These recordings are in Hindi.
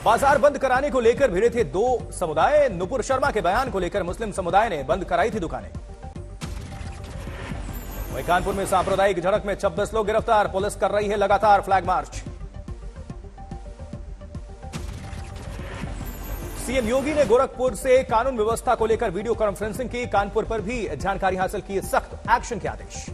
बाजार बंद कराने को लेकर भिड़े थे दो समुदाय। नुपुर शर्मा के बयान को लेकर मुस्लिम समुदाय ने बंद कराई थी दुकानें। वहीं कानपुर में सांप्रदायिक झड़प में 26 लोग गिरफ्तार। पुलिस कर रही है लगातार फ्लैग मार्च। सीएम योगी ने गोरखपुर से कानून व्यवस्था को लेकर वीडियो कॉन्फ्रेंसिंग की। कानपुर पर भी जानकारी हासिल की, सख्त एक्शन के आदेश।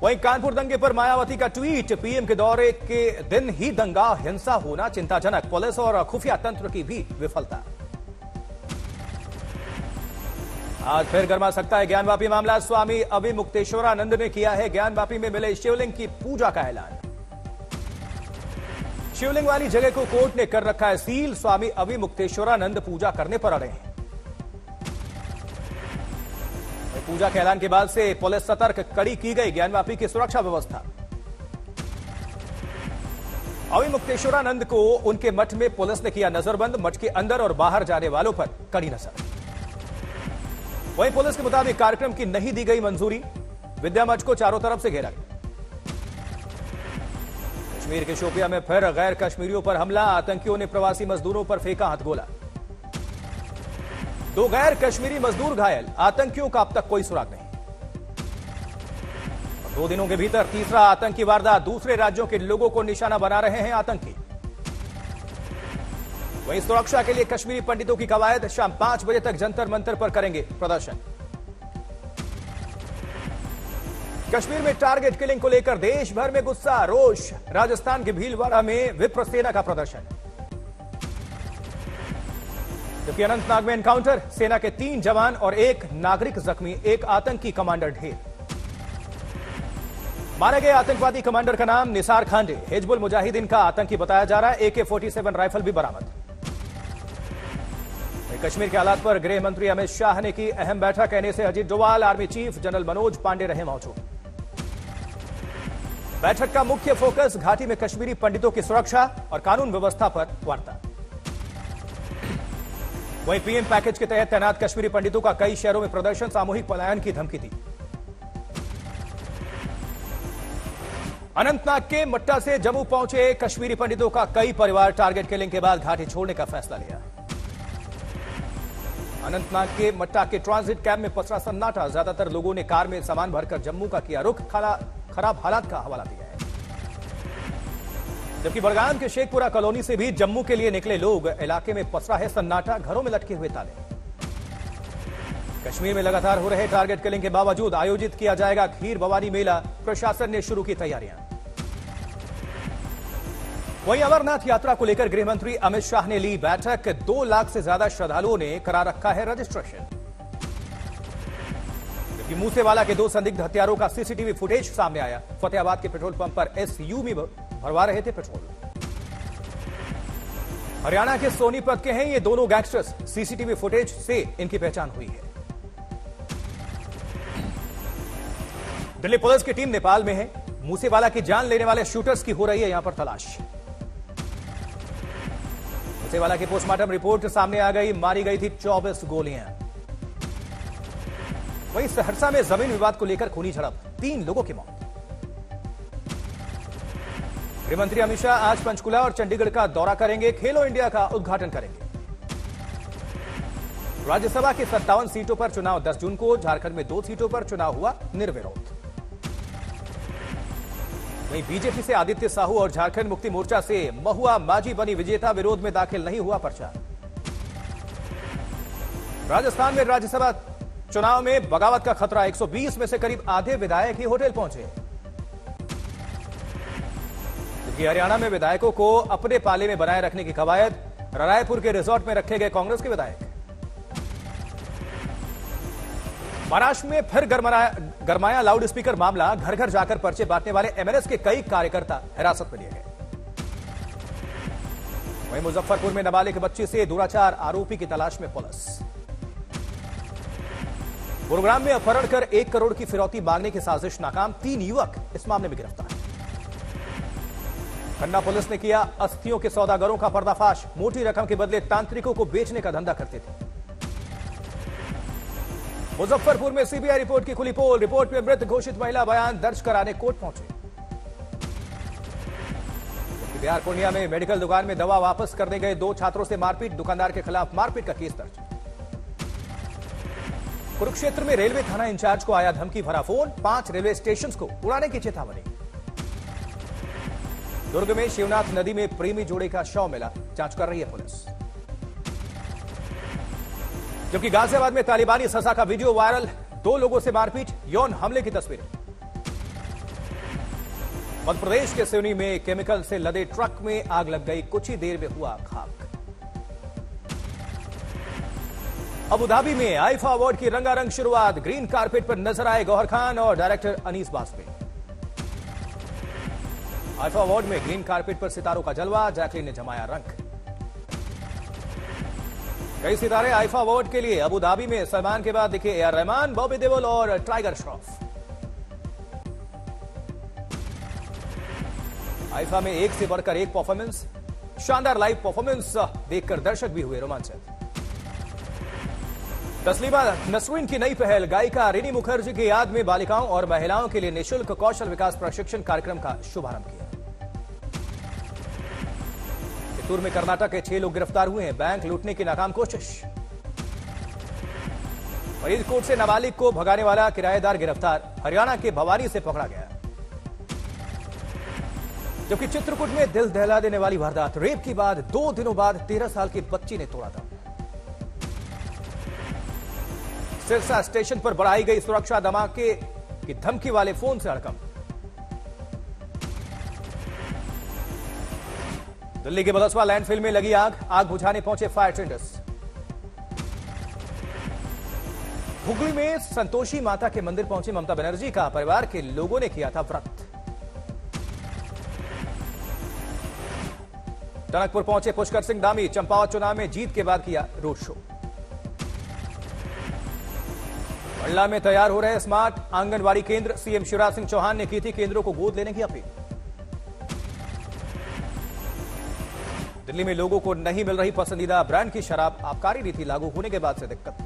वहीं कानपुर दंगे पर मायावती का ट्वीट। पीएम के दौरे के दिन ही दंगा, हिंसा होना चिंताजनक। पुलिस और खुफिया तंत्र की भी विफलता। आज फिर गर्मा सकता है ज्ञानवापी मामला। स्वामी अभिमुक्तेश्वरानंद ने किया है ज्ञानवापी में मिले शिवलिंग की पूजा का ऐलान। शिवलिंग वाली जगह को कोर्ट ने कर रखा है सील। स्वामी अभिमुक्तेश्वरानंद पूजा करने पर अड़े हैं। पूजा के ऐलान के बाद से पुलिस सतर्क, कड़ी की गई ज्ञानवापी की सुरक्षा व्यवस्था। अभिमुक्तेश्वरानंद को उनके मठ में पुलिस ने किया नजरबंद। मठ के अंदर और बाहर जाने वालों पर कड़ी नजर। वहीं पुलिस के मुताबिक कार्यक्रम की नहीं दी गई मंजूरी। विद्या मठ को चारों तरफ से घेरा गया। कश्मीर के शोपिया में फिर गैर कश्मीरियों पर हमला। आतंकियों ने प्रवासी मजदूरों पर फेंका हथगोला। 2 गैर कश्मीरी मजदूर घायल। आतंकियों का अब तक कोई सुराग नहीं। 2 दिनों के भीतर तीसरा आतंकी वारदात। दूसरे राज्यों के लोगों को निशाना बना रहे हैं आतंकी। वहीं सुरक्षा के लिए कश्मीरी पंडितों की कवायद। शाम 5 बजे तक जंतर मंतर पर करेंगे प्रदर्शन। कश्मीर में टारगेट किलिंग को लेकर देश भर में गुस्सा, रोष। राजस्थान के भीलवाड़ा में विप्र सेना का प्रदर्शन। जबकि अनंतनाग में एनकाउंटर। सेना के 3 जवान और 1 नागरिक जख्मी। 1 आतंकी कमांडर ढेर। मारे गए आतंकवादी कमांडर का नाम निसार खांडे। हिजबुल मुजाहिदीन का आतंकी बताया जा रहा है। AK-47 राइफल भी बरामद। कश्मीर के हालात पर गृह मंत्री अमित शाह ने की अहम बैठक। कहने से Ajit Doval, army chief general Manoj Pande रहे मौजूद। बैठक का मुख्य फोकस घाटी में कश्मीरी पंडितों की सुरक्षा और कानून व्यवस्था पर वार्ता। वहीं पीएम पैकेज के तहत तैनात कश्मीरी पंडितों का कई शहरों में प्रदर्शन। सामूहिक पलायन की धमकी दी। अनंतनाग के मट्टा से जम्मू पहुंचे कश्मीरी पंडितों का कई परिवार। टारगेट किलिंग के बाद घाटी छोड़ने का फैसला लिया। अनंतनाग के मट्टा के ट्रांजिट कैंप में पसरा सन्नाटा। ज्यादातर लोगों ने कार में सामान भरकर जम्मू का किया रुख। खराब हालात का हवाला दिया है। जबकि बड़गाम के शेखपुरा कॉलोनी से भी जम्मू के लिए निकले लोग। इलाके में पसरा है सन्नाटा, घरों में लटके हुए ताले। कश्मीर में लगातार हो रहे टारगेट किलिंग के बावजूद आयोजित किया जाएगा खीर भवानी मेला। प्रशासन ने शुरू की तैयारियां। वहीं अमरनाथ यात्रा को लेकर गृह मंत्री अमित शाह ने ली बैठक। 2 लाख से ज्यादा श्रद्धालुओं ने करा रखा है रजिस्ट्रेशन। जबकि मूसेवाला के 2 संदिग्ध हत्यारों का सीसीटीवी फुटेज सामने आया। फतेहाबाद के पेट्रोल पंप पर SUV भरवा रहे थे पेट्रोल। हरियाणा के सोनीपत के हैं ये दोनों गैंगस्टर्स। सीसीटीवी फुटेज से इनकी पहचान हुई है। दिल्ली पुलिस की टीम नेपाल में है। मूसेवाला की जान लेने वाले शूटर्स की हो रही है यहां पर तलाश। मूसेवाला की पोस्टमार्टम रिपोर्ट सामने आ गई। मारी गई थी 24 गोलियां। वहीं सहरसा में जमीन विवाद को लेकर खूनी झड़प। 3 लोगों की मौत। गृहमंत्री अमित शाह आज पंचकुला और चंडीगढ़ का दौरा करेंगे। खेलो इंडिया का उद्घाटन करेंगे। राज्यसभा की 57 सीटों पर चुनाव 10 जून को। झारखंड में 2 सीटों पर चुनाव हुआ निर्विरोध। वहीं बीजेपी से आदित्य साहू और झारखंड मुक्ति मोर्चा से महुआ मांझी बनी विजेता। विरोध में दाखिल नहीं हुआ पर्चा। राजस्थान में राज्यसभा चुनाव में बगावत का खतरा। 120 में से करीब आधे विधायक ही होटल पहुंचे। जबकि हरियाणा में विधायकों को अपने पाले में बनाए रखने की कवायद। रायपुर के रिजॉर्ट में रखे गए कांग्रेस के विधायक। महाराष्ट्र में फिर गरमाया लाउड स्पीकर मामला। घर घर जाकर पर्चे बांटने वाले एमएनएस के कई कार्यकर्ता हिरासत में लिए गए। वहीं मुजफ्फरपुर में नाबालिग बच्ची से दुराचार आरोपी की तलाश में पुलिस। गुरुग्राम में अपहरण कर 1 करोड़ की फिरौती मांगने की साजिश नाकाम। 3 युवक इस मामले में गिरफ्तार। खन्ना पुलिस ने किया अस्थियों के सौदागरों का पर्दाफाश। मोटी रकम के बदले तांत्रिकों को बेचने का धंधा करते थे। मुजफ्फरपुर में सीबीआई रिपोर्ट की खुली पोल। रिपोर्ट में मृत घोषित महिला बयान दर्ज कराने कोर्ट पहुंचे। बिहार पूर्णिया में मेडिकल दुकान में दवा वापस करने गए 2 छात्रों से मारपीट, दुकानदार के खिलाफ मारपीट का केस दर्ज। कुरुक्षेत्र में रेलवे थाना इंचार्ज को आया धमकी भरा फोन, 5 रेलवे स्टेशन को उड़ाने की चेतावनी। दुर्ग में शिवनाथ नदी में प्रेमी जोड़े का शव मिला, जांच कर रही है पुलिस। जबकि गाजियाबाद में तालिबानी सजा का वीडियो वायरल, 2 लोगों से मारपीट, यौन हमले की तस्वीरें। मध्य प्रदेश के सिवनी में केमिकल से लदे ट्रक में आग लग गई, कुछ ही देर में हुआ खाक। अबू धाबी में आईफा अवार्ड की रंगारंग शुरुआत, ग्रीन कारपेट पर नजर आए गौहर खान और director Anees Bajpai. IIFA award में ग्रीन कारपेट पर सितारों का जलवा, जैकलीन ने जमाया रंग। कई सितारे आईफा अवार्ड के लिए अबू धाबी में सलमान के बाद दिखे ए.आर. रहमान, बॉबी देओल और टाइगर श्रॉफ। आईफा में एक से बढ़कर एक परफॉर्मेंस, शानदार लाइव परफॉर्मेंस देखकर दर्शक भी हुए रोमांचित। तस्लीमा नसरीन की नई पहल, गायिका रिनी मुखर्जी की याद में बालिकाओं और महिलाओं के लिए निःशुल्क कौशल विकास प्रशिक्षण कार्यक्रम का शुभारंभ किया। चित्तूर में कर्नाटक के 6 लोग गिरफ्तार हुए हैं, बैंक लूटने की नाकाम कोशिश। फरीदकोट से नाबालिग को भगाने वाला किराएदार गिरफ्तार, हरियाणा के भवानी से पकड़ा गया। जबकि चित्रकूट में दिल दहला देने वाली वारदात, रेप के बाद 2 दिनों बाद 13 साल की बच्ची ने तोड़ा दम। सिरसा स्टेशन पर बढ़ाई गई सुरक्षा, धमाके की धमकी वाले फोन से हड़कंप। दिल्ली के बलसवा लैंडफिल में लगी आग बुझाने पहुंचे फायर टेंडर्स। हुगली में संतोषी माता के मंदिर पहुंची ममता बनर्जी का परिवार के लोगों ने किया था व्रत। टनकपुर पहुंचे पुष्कर सिंह धामी, चंपावत चुनाव में जीत के बाद किया रोड शो। मंडला में तैयार हो रहे स्मार्ट आंगनवाड़ी केंद्र, सीएम शिवराज सिंह चौहान ने की थी केंद्रों को गोद लेने की अपील। दिल्ली में लोगों को नहीं मिल रही पसंदीदा ब्रांड की शराब, आबकारी नीति लागू होने के बाद से दिक्कत।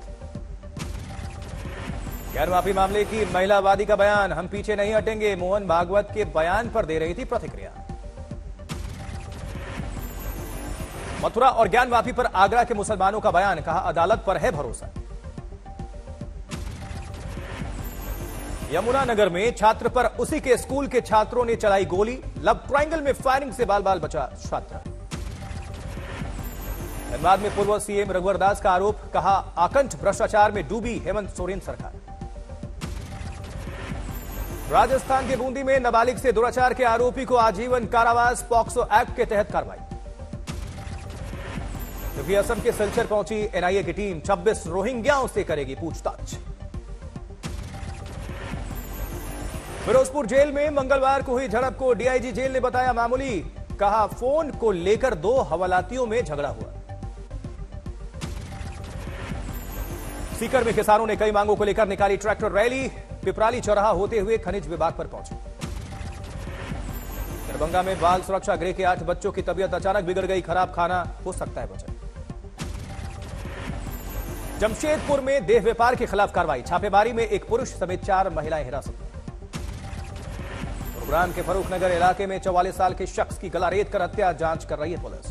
गैर माफी मामले की महिलावादी का बयान, हम पीछे नहीं हटेंगे, मोहन भागवत के बयान पर दे रही थी प्रतिक्रिया। मथुरा और ज्ञानवापी पर आगरा के मुसलमानों का बयान, कहा अदालत पर है भरोसा। यमुनानगर में छात्र पर उसी के स्कूल के छात्रों ने चलाई गोली, लव ट्रायंगल में फायरिंग से बाल बाल बचा छात्र। धनबाद में पूर्व सीएम रघुवर दास का आरोप, कहा आकंठ भ्रष्टाचार में डूबी हेमंत सोरेन सरकार। राजस्थान के बूंदी में नाबालिग से दुराचार के आरोपी को आजीवन कारावास, पॉक्सो एक्ट के तहत कार्रवाई। जबकि असम के सिलचर पहुंची एनआईए की टीम, 26 रोहिंग्याओं से करेगी पूछताछ। फिरोजपुर जेल में मंगलवार को हुई झड़प को डीआईजी जेल ने बताया मामूली, कहा फोन को लेकर 2 हवालातियों में झगड़ा हुआ। सीकर में किसानों ने कई मांगों को लेकर निकाली ट्रैक्टर रैली, पिपराली चौराहा होते हुए खनिज विभाग पर पहुंचे। दरभंगा में बाल सुरक्षा गृह के 8 बच्चों की तबीयत अचानक बिगड़ गई, खराब खाना हो सकता है वजह। जमशेदपुर में देह व्यापार के खिलाफ कार्रवाई, छापेमारी में एक पुरुष समेत 4 महिलाएं हिरासत में। गुरुग्राम के फरूखनगर इलाके में 44 साल के शख्स की गला रेत कर हत्या, जांच कर रही है पुलिस।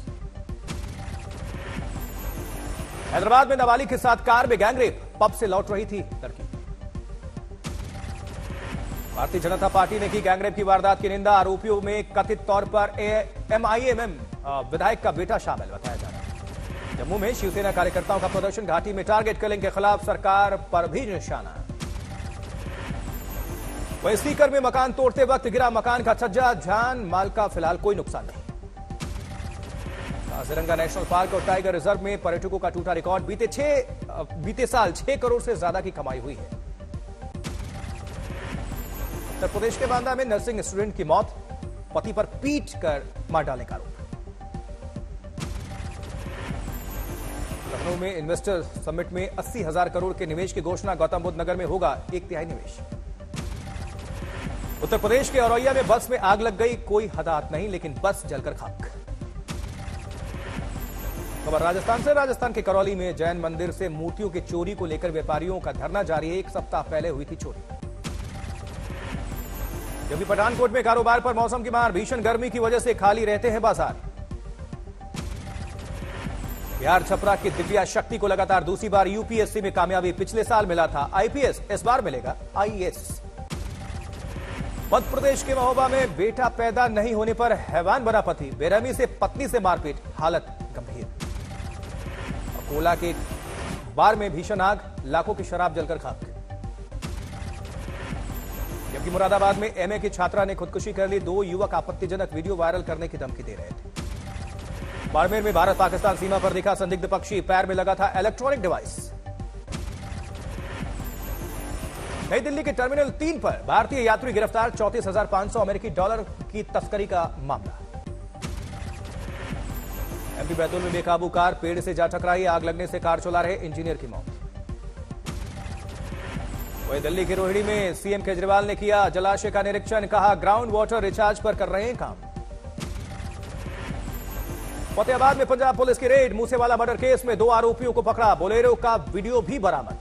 हैदराबाद में नाबालिग के साथ कार में गैंगरेप, पब से लौट रही थी लड़की। भारतीय जनता पार्टी ने की गैंगरेप की वारदात की निंदा, आरोपियों में कथित तौर पर एमआईएम विधायक का बेटा शामिल बताया जा रहा है। जम्मू में शिवसेना कार्यकर्ताओं का प्रदर्शन, घाटी में टारगेट किलिंग के खिलाफ सरकार पर भी निशाना। वहीं सीकर में मकान तोड़ते वक्त गिरा मकान का छज्जा, जान माल का फिलहाल कोई नुकसान नहीं। काजीरंगा नेशनल पार्क और टाइगर रिजर्व में पर्यटकों का टूटा रिकॉर्ड, बीते साल 6 करोड़ से ज्यादा की कमाई हुई है। उत्तर प्रदेश के बांदा में नर्सिंग स्टूडेंट की मौत, पति पर पीट कर मार डालने का आरोप। लखनऊ में इन्वेस्टर समिट में 80,000 करोड़ के निवेश की घोषणा, गौतम बुद्ध नगर में होगा 1/3 निवेश। उत्तर प्रदेश के औरैया में बस में आग लग गई, कोई हताहत नहीं लेकिन बस जलकर खाक। खबर राजस्थान से, राजस्थान के करौली में जैन मंदिर से मूर्तियों की चोरी को लेकर व्यापारियों का धरना जारी है। 1 सप्ताह पहले हुई थी चोरी। जबकि पठानकोट में कारोबार पर मौसम की मार, भीषण गर्मी की वजह से खाली रहते हैं बाजार। बिहार छपरा की दिव्या शक्ति को लगातार दूसरी बार यूपीएससी में कामयाबी, पिछले साल मिला था आईपीएस, इस बार मिलेगा आईएएस। मध्य प्रदेश के महोबा में बेटा पैदा नहीं होने पर हैवान बना पति, बेरहमी से पत्नी से मारपीट, हालत गंभीर। अकोला के बार में भीषण आग, लाखों की शराब जलकर खाक। जबकि मुरादाबाद में एमए की छात्रा ने खुदकुशी कर ली, 2 युवक आपत्तिजनक वीडियो वायरल करने की धमकी दे रहे थे। बाड़मेर में भारत पाकिस्तान सीमा पर दिखा संदिग्ध पक्षी, पैर में लगा था इलेक्ट्रॉनिक डिवाइस। नई दिल्ली के टर्मिनल 3 पर भारतीय यात्री गिरफ्तार, 34,500 अमेरिकी डॉलर की तस्करी का मामला। एमपी बैतूल में बेकाबू कार पेड़ से जा टकराई, आग लगने से कार चला रहे इंजीनियर की मौत। वहीं दिल्ली के रोहिणी में सीएम केजरीवाल ने किया जलाशय का निरीक्षण, कहा ग्राउंड वाटर रिचार्ज पर कर रहे हैं काम। फतेहाबाद में पंजाब पुलिस की रेड, मूसेवाला मर्डर केस में 2 आरोपियों को पकड़ा, बोलेरो का वीडियो भी बरामद।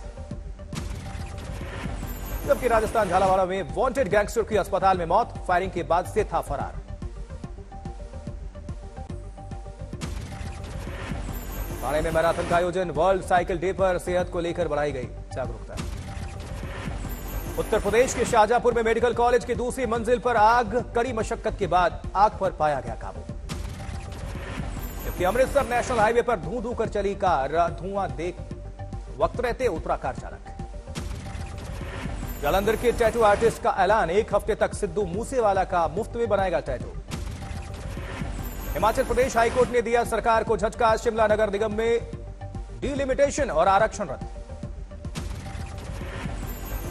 जबकि राजस्थान झालावाड़ में वांटेड गैंगस्टर की अस्पताल में मौत, फायरिंग के बाद से था फरार। ठाणे में मैराथन का आयोजन, वर्ल्ड साइकिल डे पर सेहत को लेकर बढ़ाई गई जागरूकता। उत्तर प्रदेश के शाहजहांपुर में मेडिकल कॉलेज की दूसरी मंजिल पर आग, कड़ी मशक्कत के बाद आग पर पाया गया काबू। जबकि अमृतसर नेशनल हाईवे पर धू धू कर चली कार, धुआं देख वक्त रहते उतरा कार चालक। जालंधर के टैटू आर्टिस्ट का ऐलान, 1 हफ्ते तक सिद्धू मूसेवाला का मुफ्त में बनाएगा टैटू। हिमाचल प्रदेश हाईकोर्ट ने दिया सरकार को झटका, शिमला नगर निगम में डिलिमिटेशन और आरक्षण रद्द।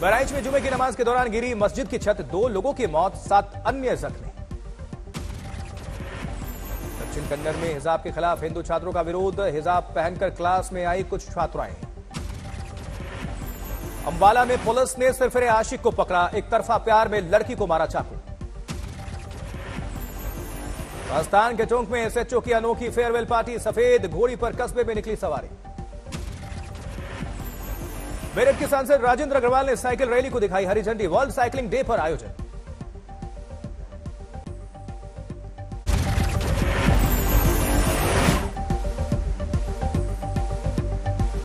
बहराइच में जुमे की नमाज के दौरान गिरी मस्जिद की छत, 2 लोगों की मौत, 7 अन्य जख्मी। दक्षिण कन्नड़ में हिजाब के खिलाफ हिंदू छात्रों का विरोध, हिजाब पहनकर क्लास में आई कुछ छात्राएं। अंबाला में पुलिस ने सिरफिरे आशिक को पकड़ा, एक तरफा प्यार में लड़की को मारा चाकू। राजस्थान के टोंक में एसएचओ की अनोखी फेयरवेल पार्टी, सफेद घोड़ी पर कस्बे में निकली सवारी। मेरठ के सांसद राजेंद्र अग्रवाल ने साइकिल रैली को दिखाई हरी झंडी, वर्ल्ड साइकिलिंग डे पर आयोजन।